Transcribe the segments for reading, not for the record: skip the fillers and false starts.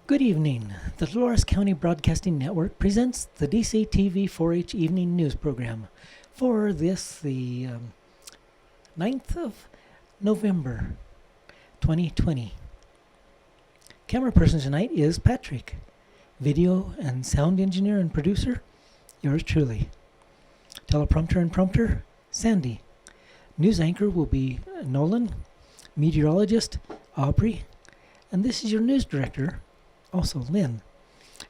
Good evening. The Dolores County Broadcasting Network presents the DCTV 4-H Evening News Program for the 9th of November, 2020. Camera person tonight is Patrick. Video and sound engineer and producer, yours truly. Teleprompter and prompter, Sandy. News anchor will be Nolan. Meteorologist, Aubrey. And this is your news director, also Lynn.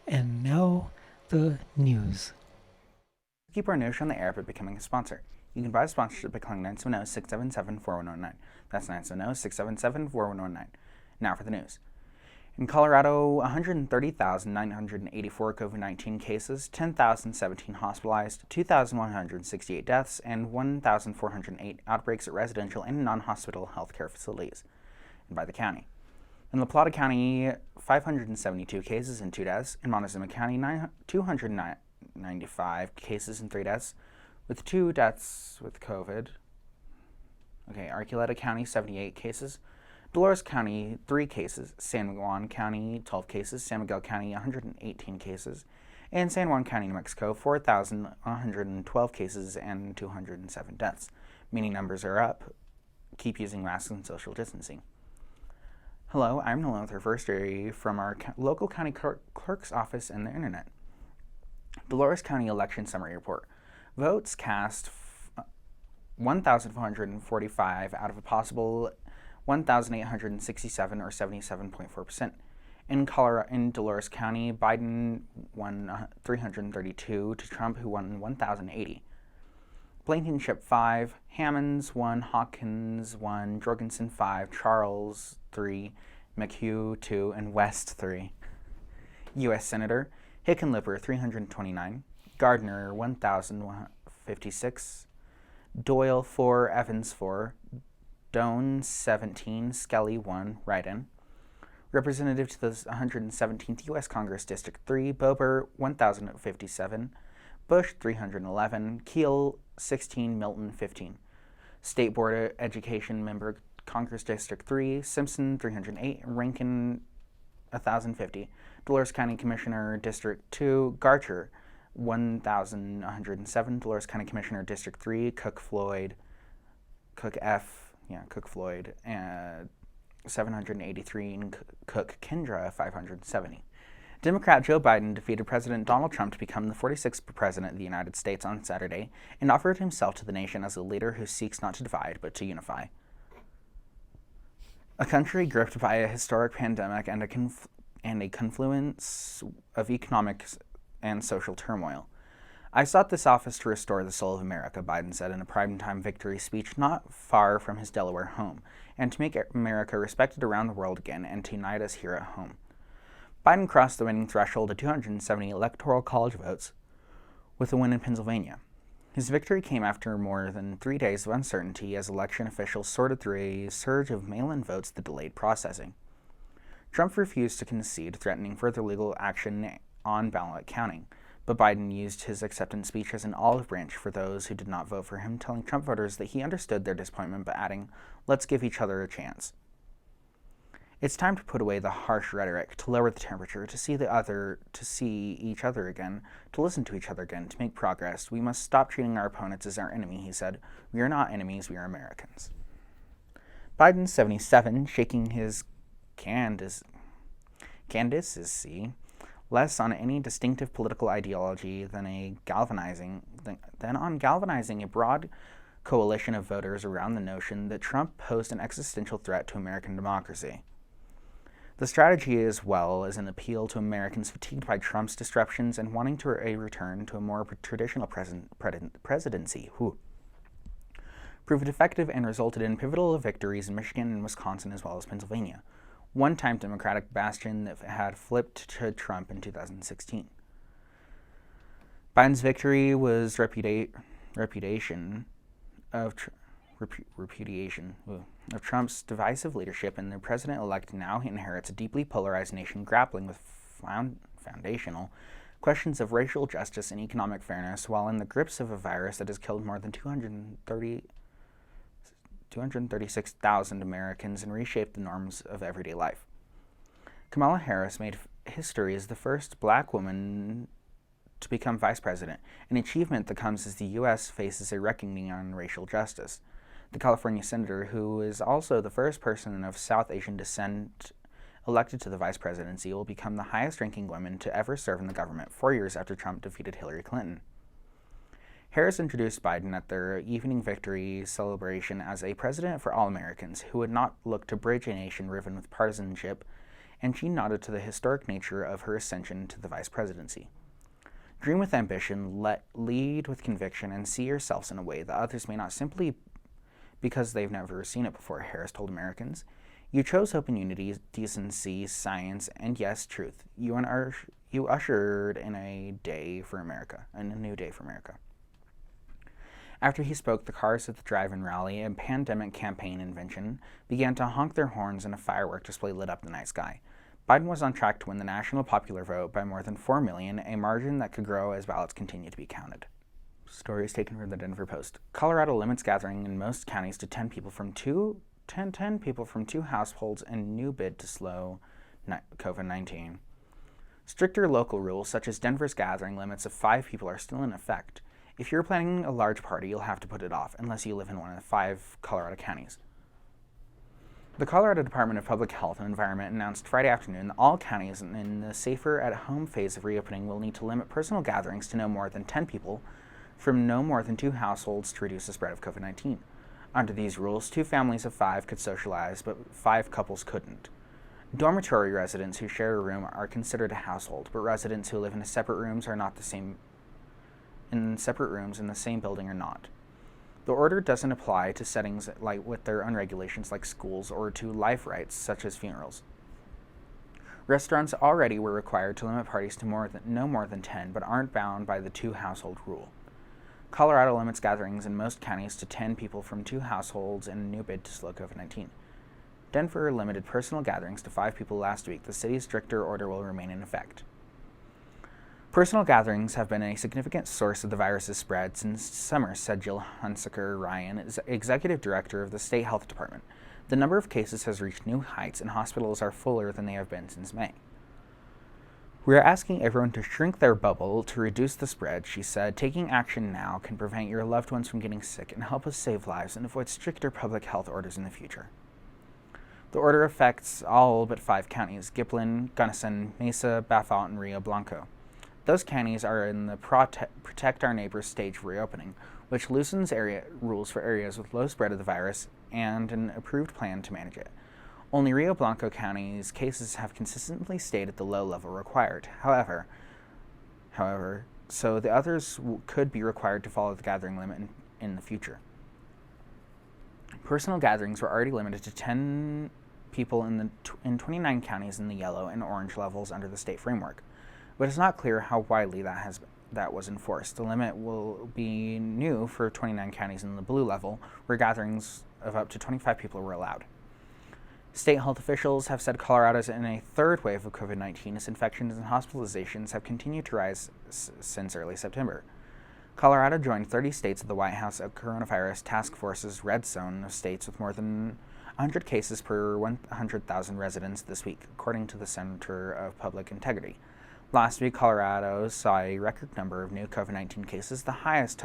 And now the news. Keep our news on the air by becoming a sponsor. You can buy a sponsorship by calling 970-677-4119. That's 970-677-4119. Now for the news. In Colorado, 130,984 COVID-19 cases, 10,017 hospitalized, 2,168 deaths, and 1,408 outbreaks at residential and non-hospital healthcare facilities. And by the county. In La Plata County, 572 cases and 2 deaths. In Montezuma County, 295 cases and 3 deaths, with 2 deaths with COVID. Archuleta County, 78 cases. Dolores County, 3 cases. San Juan County, 12 cases. San Miguel County, 118 cases. And San Juan County, New Mexico, 4,112 cases and 207 deaths. Meaning numbers are up. Keep using masks and social distancing. Hello, I'm Nolan with our first story from our local county clerk's office and the internet. Dolores County Election Summary Report. Votes cast 1,445 out of a possible 1,867 or 77.4%. In Dolores County, Biden won 332 to Trump, who won 1,080. Blankenship 5, Hammonds 1, Hawkins 1, Jorgensen 5, Charles 3, McHugh 2, and West 3. U.S. Senator Hickenlooper 329, Gardner 1,056, Doyle 4, Evans 4, Doan 17, Skelly 1, write-in. Representative to the 117th U.S. Congress District 3, Bober 1,057, Bush 311, Keel 16, Milton 15. State Board of Education member Congress District 3, Simpson 308, Rankin 1,050. Dolores County Commissioner District 2, Garcher 1,107. Dolores County Commissioner District 3, Cook Floyd 783, and Cook Kendra 570. Democrat Joe Biden defeated President Donald Trump to become the 46th president of the United States on Saturday and offered himself to the nation as a leader who seeks not to divide but to unify. A country gripped by a historic pandemic and a confluence of economic and social turmoil. I sought this office to restore the soul of America, Biden said in a primetime victory speech not far from his Delaware home, and to make America respected around the world again and to unite us here at home. Biden crossed the winning threshold of 270 electoral college votes with a win in Pennsylvania. His victory came after more than 3 days of uncertainty as election officials sorted through a surge of mail-in votes that delayed processing. Trump refused to concede, threatening further legal action on ballot counting, but Biden used his acceptance speech as an olive branch for those who did not vote for him, telling Trump voters that he understood their disappointment, but adding, "Let's give each other a chance." It's time to put away the harsh rhetoric, to lower the temperature, to see each other again, to listen to each other again, to make progress. We must stop treating our opponents as our enemy, he said. We are not enemies, we are Americans. Biden, 77, shaking his candidacy less on any distinctive political ideology than on galvanizing a broad coalition of voters around the notion that Trump posed an existential threat to American democracy. The strategy, as well as an appeal to Americans fatigued by Trump's disruptions and wanting to return to a more traditional presidency, proved effective and resulted in pivotal victories in Michigan and Wisconsin as well as Pennsylvania, one-time Democratic bastion that had flipped to Trump in 2016. Biden's victory was repudiation of Trump's divisive leadership, and the president-elect now inherits a deeply polarized nation grappling with foundational questions of racial justice and economic fairness while in the grips of a virus that has killed more than 236,000 Americans and reshaped the norms of everyday life. Kamala Harris made history as the first black woman to become vice president, an achievement that comes as the U.S. faces a reckoning on racial justice. The California senator, who is also the first person of South Asian descent elected to the vice presidency, will become the highest-ranking woman to ever serve in the government 4 years after Trump defeated Hillary Clinton. Harris introduced Biden at their evening victory celebration as a president for all Americans who would not look to bridge a nation riven with partisanship, and she nodded to the historic nature of her ascension to the vice presidency. Dream with ambition, lead with conviction, and see yourselves in a way that others may not, simply because they've never seen it before, Harris told Americans. You chose hope and unity, decency, science, and yes, truth. You ushered in a day for America, and a new day for America. After he spoke, the cars at the drive-in rally, a pandemic campaign invention, began to honk their horns and a firework display lit up the night sky. Biden was on track to win the national popular vote by more than 4 million, a margin that could grow as ballots continue to be counted. Stories taken from the Denver Post. Colorado limits gathering in most counties to 10 people from two households in new bid to slow COVID-19. Stricter local rules, such as Denver's gathering limits of 5 people, are still in effect. If you're planning a large party, you'll have to put it off, unless you live in one of the 5 Colorado counties. The Colorado Department of Public Health and Environment announced Friday afternoon that all counties in the safer at home phase of reopening will need to limit personal gatherings to no more than 10 people from no more than 2 households to reduce the spread of COVID-19. Under these rules, 2 families of 5 could socialize, but 5 couples couldn't. Dormitory residents who share a room are considered a household, but residents who live in separate rooms in the same building are not. The order doesn't apply to settings with their own regulations like schools or to life rites such as funerals. Restaurants already were required to limit parties to no more than 10, but aren't bound by the 2 household rule. Colorado limits gatherings in most counties to 10 people from 2 households in a new bid to slow COVID-19. Denver limited personal gatherings to 5 people last week. The city's stricter order will remain in effect. Personal gatherings have been a significant source of the virus's spread since summer, said Jill Hunsaker Ryan, executive director of the state health department. The number of cases has reached new heights, and hospitals are fuller than they have been since May. We are asking everyone to shrink their bubble to reduce the spread, she said. Taking action now can prevent your loved ones from getting sick and help us save lives and avoid stricter public health orders in the future. The order affects all but 5 counties: Giplin, Gunnison, Mesa, Baffalt, and Rio Blanco. Those counties are in the Protect Our Neighbors stage of reopening, which loosens rules for areas with low spread of the virus and an approved plan to manage it. Only Rio Blanco County's cases have consistently stayed at the low level required. However, so the others could be required to follow the gathering limit in the future. Personal gatherings were already limited to 10 people in 29 counties in the yellow and orange levels under the state framework, but it's not clear how widely that was enforced. The limit will be new for 29 counties in the blue level, where gatherings of up to 25 people were allowed. State health officials have said Colorado is in a 3rd wave of COVID-19 as infections and hospitalizations have continued to rise since early September. Colorado joined 30 states of the White House Coronavirus Task Force's red zone of states with more than 100 cases per 100,000 residents this week, according to the Center of Public Integrity. Last week, Colorado saw a record number of new COVID-19 cases, the highest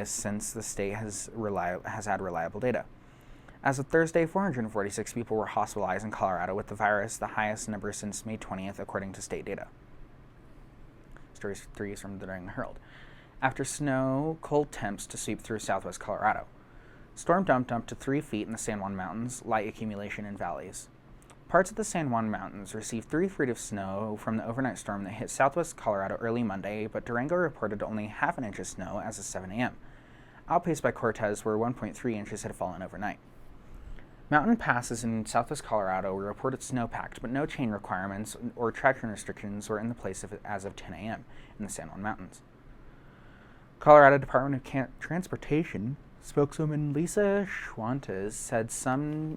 since the state has had reliable data. As of Thursday, 446 people were hospitalized in Colorado with the virus, the highest number since May 20th, according to state data. Story 3 is from the During Herald. After snow, cold temps to sweep through southwest Colorado. Storm dumped up to 3 feet in the San Juan Mountains, light accumulation in valleys. Parts of the San Juan Mountains received 3 feet of snow from the overnight storm that hit southwest Colorado early Monday, but Durango reported only half an inch of snow as of 7 a.m., outpaced by Cortez, where 1.3 inches had fallen overnight. Mountain passes in southwest Colorado were reported snow-packed, but no chain requirements or traction restrictions were in the place as of 10 a.m. in the San Juan Mountains. Colorado Department of Transportation spokeswoman Lisa Schwantes said some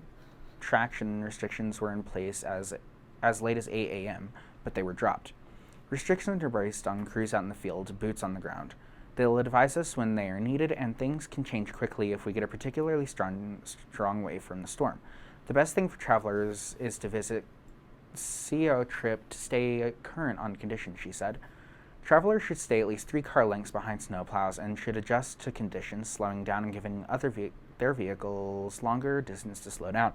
traction restrictions were in place as late as 8 a.m., but they were dropped. Restrictions are based on crews out in the field, boots on the ground. They'll advise us when they are needed, and things can change quickly if we get a particularly strong wave from the storm. The best thing for travelers is to visit CO trip to stay current on conditions, she said. Travelers should stay at least 3 car lengths behind snowplows and should adjust to conditions, slowing down and giving their vehicles longer distance to slow down.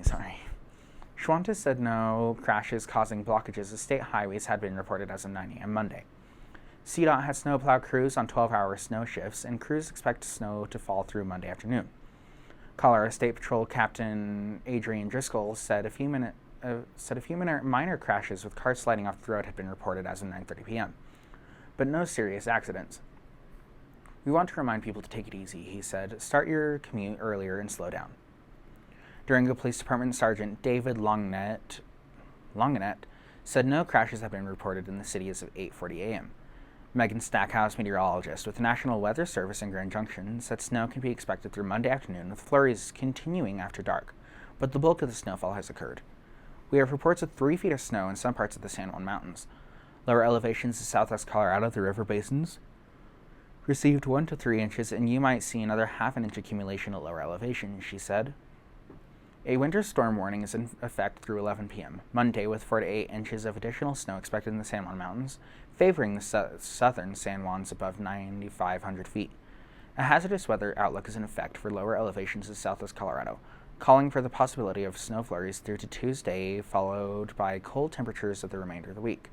Sorry. Schwantes said no crashes causing blockages of state highways had been reported as of 9 a.m. Monday. CDOT had snowplow crews on 12-hour snow shifts, and crews expect snow to fall through Monday afternoon. Colorado State Patrol Captain Adrian Driscoll said a few minor crashes with cars sliding off the road had been reported as of 9:30 p.m., but no serious accidents. We want to remind people to take it easy, he said. Start your commute earlier and slow down. Durango Police Department Sergeant David Longanet said no crashes have been reported in the city as of 8:40 a.m. Megan Stackhouse, meteorologist with the National Weather Service in Grand Junction, said snow can be expected through Monday afternoon, with flurries continuing after dark, but the bulk of the snowfall has occurred. We have reports of 3 feet of snow in some parts of the San Juan Mountains. Lower elevations of southwest Colorado, the river basins, received 1 to 3 inches, and you might see another half an inch accumulation at lower elevations, she said. A winter storm warning is in effect through 11 p.m. Monday, with 4 to 8 inches of additional snow expected in the San Juan Mountains, favoring the southern San Juans above 9,500 feet. A hazardous weather outlook is in effect for lower elevations of southwest Colorado, calling for the possibility of snow flurries through to Tuesday, followed by cold temperatures of the remainder of the week.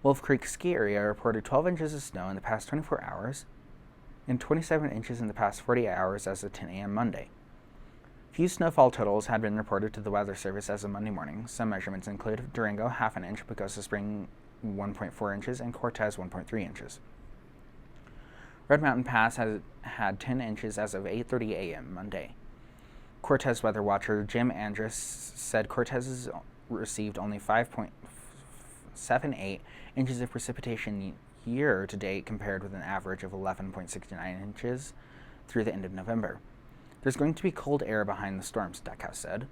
Wolf Creek Ski Area reported 12 inches of snow in the past 24 hours and 27 inches in the past 48 hours as of 10 a.m. Monday. Few snowfall totals had been reported to the Weather Service as of Monday morning. Some measurements include Durango, half an inch, Pagosa Spring, 1.4 inches, and Cortez, 1.3 inches. Red Mountain Pass has had 10 inches as of 8:30 a.m. Monday. Cortez weather watcher Jim Andrus said Cortez has received only 5.78 inches of precipitation year to date, compared with an average of 11.69 inches through the end of November. There's going to be cold air behind the storms, Stackhouse said.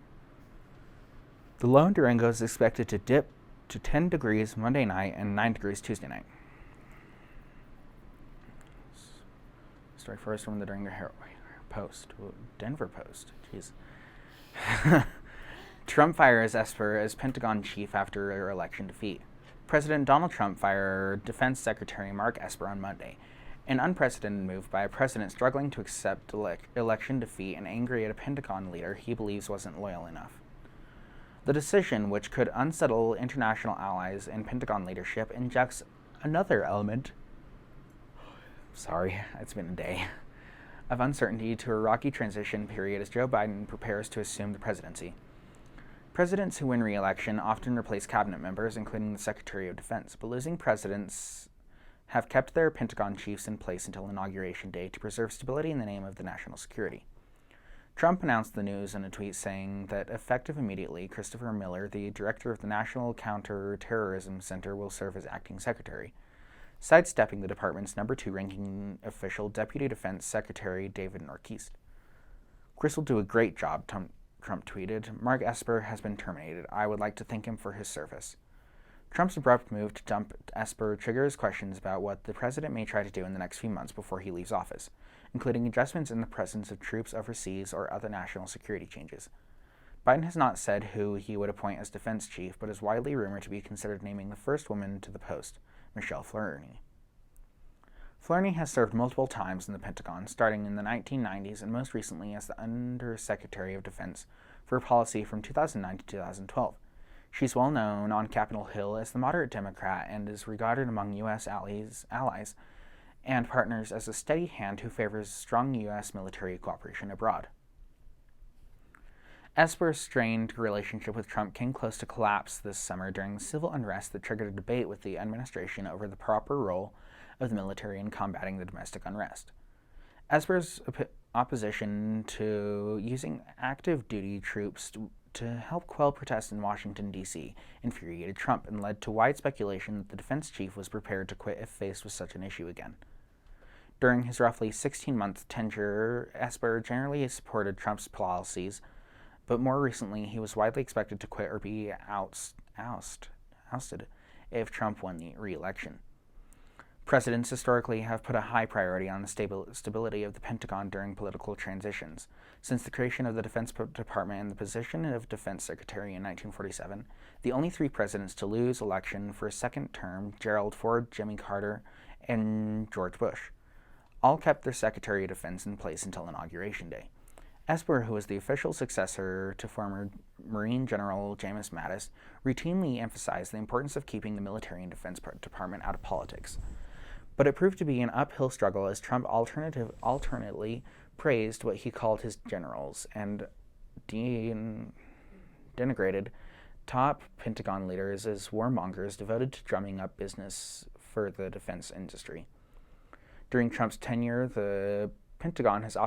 The low in Durango is expected to dip to 10 degrees Monday night and 9 degrees Tuesday night. Story first from the Durango Denver Post. Jeez. Trump fires Esper as Pentagon chief after her election defeat. President Donald Trump fired Defense Secretary Mark Esper on Monday, an unprecedented move by a president struggling to accept election defeat and angry at a Pentagon leader he believes wasn't loyal enough. The decision, which could unsettle international allies and Pentagon leadership, injects another element it's been a day of uncertainty to a rocky transition period as Joe Biden prepares to assume the presidency. Presidents who win re-election often replace cabinet members, including the Secretary of Defense, but losing presidents have kept their Pentagon chiefs in place until Inauguration Day to preserve stability in the name of the national security. Trump announced the news in a tweet saying that effective immediately, Christopher Miller, the director of the National Counter-Terrorism Center, will serve as acting secretary, sidestepping the department's number 2 ranking official, Deputy Defense Secretary David Norquist. Chris will do a great job, Trump tweeted. Mark Esper has been terminated. I would like to thank him for his service. Trump's abrupt move to dump Esper triggers questions about what the president may try to do in the next few months before he leaves office, including adjustments in the presence of troops overseas or other national security changes. Biden has not said who he would appoint as defense chief, but is widely rumored to be considered naming the first woman to the post, Michelle Fleury. Fleury has served multiple times in the Pentagon, starting in the 1990s and most recently as the Undersecretary of Defense for Policy from 2009 to 2012. She's well known on Capitol Hill as the moderate Democrat and is regarded among U.S. allies and partners as a steady hand who favors strong U.S. military cooperation abroad. Esper's strained relationship with Trump came close to collapse this summer during civil unrest that triggered a debate with the administration over the proper role of the military in combating the domestic unrest. Esper's opposition to using active duty troops to help quell protests in Washington, D.C., infuriated Trump and led to wide speculation that the defense chief was prepared to quit if faced with such an issue again. During his roughly 16-month tenure, Esper generally supported Trump's policies, but more recently he was widely expected to quit or be ousted if Trump won the re-election. Presidents historically have put a high priority on the stability of the Pentagon during political transitions. Since the creation of the Defense Department and the position of Defense Secretary in 1947, the only three presidents to lose election for a second term, Gerald Ford, Jimmy Carter, and George Bush, all kept their Secretary of Defense in place until Inauguration Day. Esper, who was the official successor to former Marine General James Mattis, routinely emphasized the importance of keeping the military and Defense Department out of politics. But it proved to be an uphill struggle as Trump alternately praised what he called his generals and denigrated top Pentagon leaders as warmongers devoted to drumming up business for the defense industry. During Trump's tenure, the Pentagon has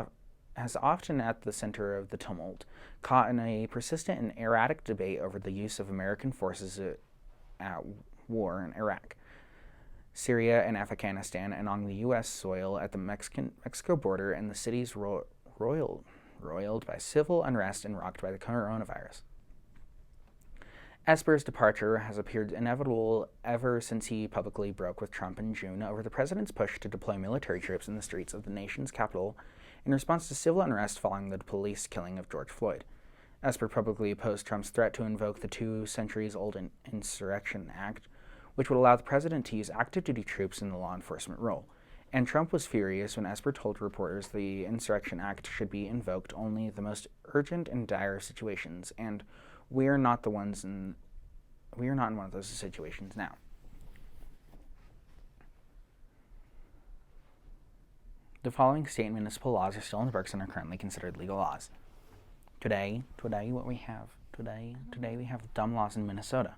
often at the center of the tumult, caught in a persistent and erratic debate over the use of American forces at war in Iraq, Syria, and Afghanistan, and on the U.S. soil at the Mexico border, and the cities roiled by civil unrest and rocked by the coronavirus. Esper's departure has appeared inevitable ever since he publicly broke with Trump in June over the president's push to deploy military troops in the streets of the nation's capital in response to civil unrest following the police killing of George Floyd. Esper publicly opposed Trump's threat to invoke the 2 centuries-old Insurrection Act, which would allow the president to use active-duty troops in the law enforcement role. And Trump was furious when Esper told reporters the Insurrection Act should be invoked only the most urgent and dire situations, and we are not in one of those situations now. The following state and municipal laws are still in the books and are currently considered legal laws. Today we have dumb laws in Minnesota.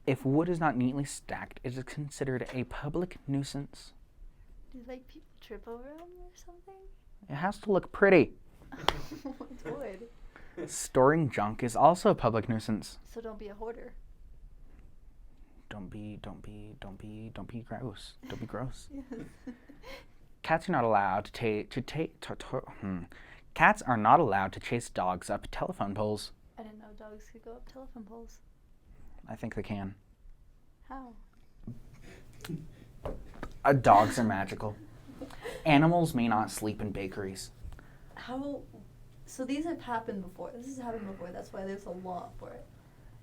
If wood is not neatly stacked, it is considered a public nuisance. Do like people trip over them or something? It has to look pretty. It's wood. Storing junk is also a public nuisance. So don't be a hoarder. Don't be gross. Don't be gross. Yes. Cats are not allowed Cats are not allowed to chase dogs up telephone poles. I didn't know dogs could go up telephone poles. I think they can. How? Dogs are magical. Animals may not sleep in bakeries. How? So these have happened before. This has happened before. That's why there's a law for it.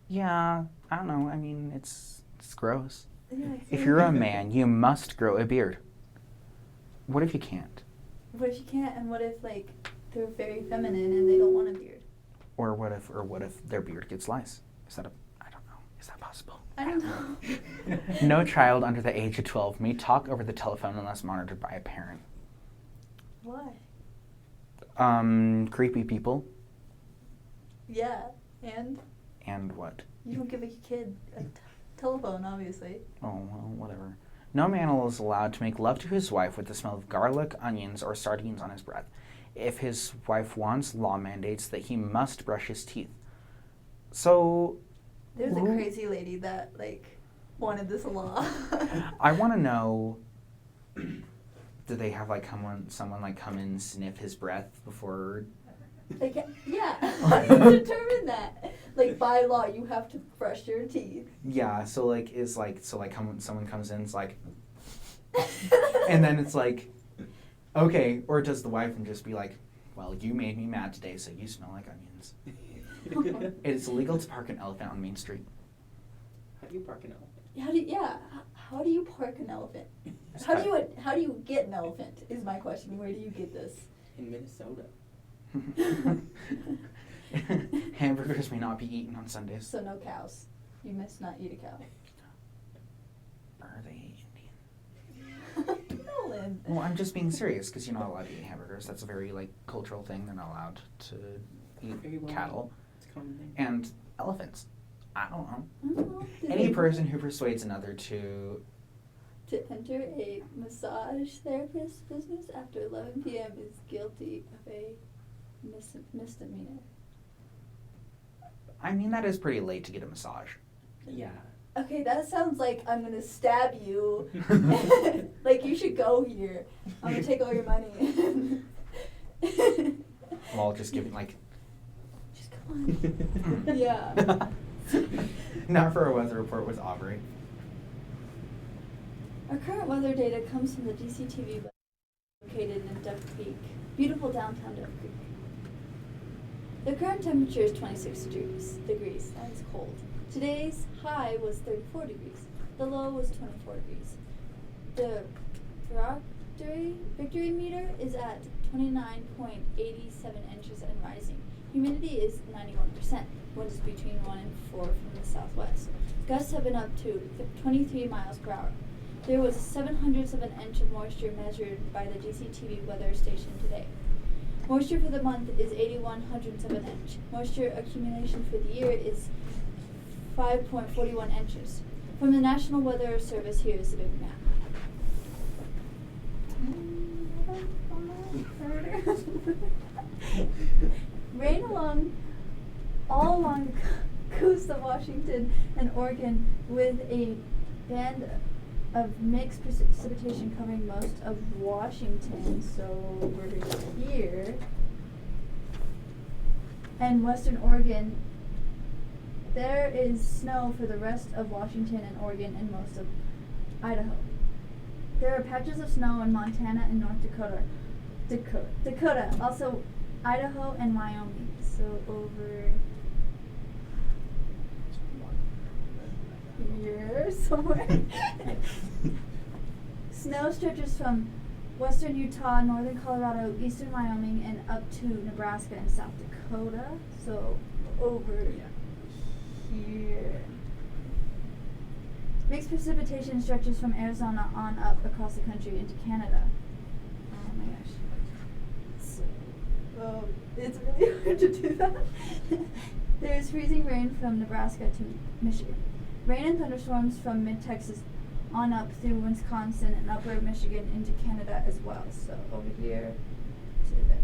Yeah, I don't know. I mean, it's gross. Yeah, If you're a man, you must grow a beard. What if you can't? What if you can't? And what if like they're very feminine and they don't want a beard? Or what if their beard gets lice? I don't know. Is that possible? I don't know. No child under the age of 12 may talk over the telephone unless monitored by a parent. Why? Creepy people. Yeah, and? And what? You don't give a kid a telephone, obviously. Oh, well, whatever. No man is allowed to make love to his wife with the smell of garlic, onions, or sardines on his breath. If his wife wants, law mandates that he must brush his teeth. So... There's a crazy lady that, like, wanted this law. I want to know... Do they have, like, someone come and sniff his breath before... Like, yeah. How do you determine that? Like, by law, you have to brush your teeth. Yeah, so, someone comes in, it's like... and then it's like... Okay, or does the wife and just be like, well, you made me mad today, so you smell like onions. It is illegal to park an elephant on Main Street. How do you park an elephant? How do you park an elephant? How do you get an elephant is my question. Where do you get this? In Minnesota. Hamburgers may not be eaten on Sundays. So no cows. You must not eat a cow. Are they Indian? Nolan. Well, I'm just being serious because you're not allowed to eat hamburgers. That's a very cultural thing. They're not allowed to eat cattle It's a common thing. and elephants. I don't know. I don't know. Any person who persuades another to enter a massage therapist business after 11 p.m. is guilty of a misdemeanor. I mean, that is pretty late to get a massage. Yeah. Okay, that sounds like I'm gonna stab you. Like, you should go here. I'm gonna take all your money. Well, just giving Just come on. Yeah. Now for a weather report with Aubrey. Our current weather data comes from the DCTV located in Duck Creek, beautiful downtown Duck Creek. The current temperature is 26 degrees. That is cold. Today's high was 34 degrees. The low was 24 degrees. The victory meter is at 29.87 inches and rising. Humidity is 91%. Winds between 1 and 4 from the southwest. Gusts have been up to 23 miles per hour. There was 700ths of an inch of moisture measured by the DCTV weather station today. Moisture for the month is 81/100ths of an inch. Moisture accumulation for the year is 5.41 inches. From the National Weather Service, here is the big map. Rain all along the coast of Washington and Oregon, with a band of mixed precipitation covering most of Washington, so over here, and western Oregon. There is snow for the rest of Washington and Oregon and most of Idaho. There are patches of snow in Montana and North Dakota, also Idaho and Wyoming. So over here somewhere. Snow stretches from western Utah, northern Colorado, eastern Wyoming, and up to Nebraska and South Dakota. So over here. Mixed precipitation stretches from Arizona on up across the country into Canada. Oh my gosh. So, it's really hard to do that. There is freezing rain from Nebraska to Michigan. Rain and thunderstorms from mid-Texas on up through Wisconsin and upper Michigan into Canada as well. So over here to there.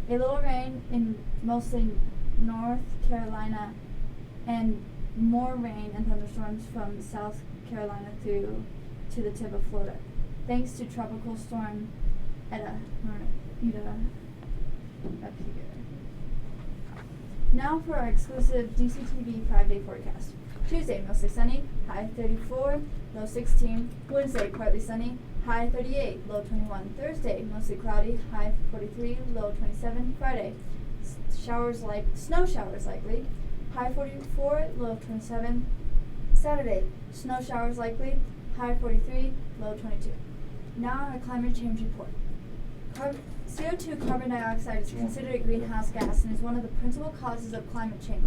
A little rain in mostly North Carolina, and more rain and thunderstorms from South Carolina through to the tip of Florida, thanks to Tropical Storm Ida up here. Now for our exclusive DCTV 5-day forecast. Tuesday, mostly sunny, high 34, low 16. Wednesday, partly sunny, high 38, low 21. Thursday, mostly cloudy, high 43, low 27. Friday, snow showers likely, high 44, low 27. Saturday, snow showers likely, high 43, low 22. Now our climate change report. CO2 carbon dioxide is considered a greenhouse gas and is one of the principal causes of climate change.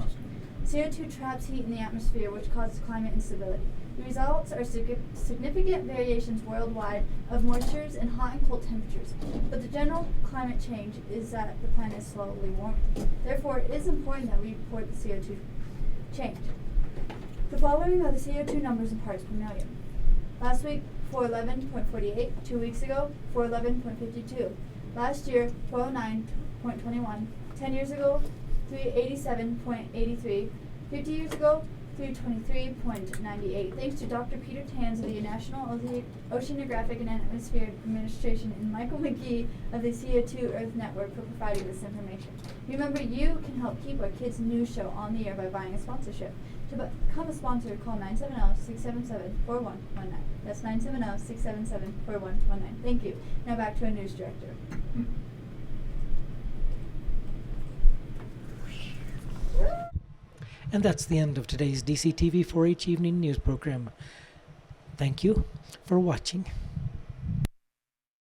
CO2 traps heat in the atmosphere, which causes climate instability. The results are significant variations worldwide of moistures and hot and cold temperatures, but the general climate change is that the planet is slowly warming. Therefore, it is important that we report the CO2 change. The following are the CO2 numbers in parts per million. Last week, 411.48. 2 weeks ago, 411.52. Last year, 409.21. 10 years ago, 387.83. 50 years ago, 323.98. Thanks to Dr. Peter Tans of the National Oceanographic and Atmospheric Administration and Michael McGee of the CO2 Earth Network for providing this information. Remember, you can help keep our kids' news show on the air by buying a sponsorship. To become a sponsor, call 970-677-4119. That's 970-677-4119. Thank you. Now back to our news director. And that's the end of today's DCTV 4-H Evening News Program. Thank you for watching.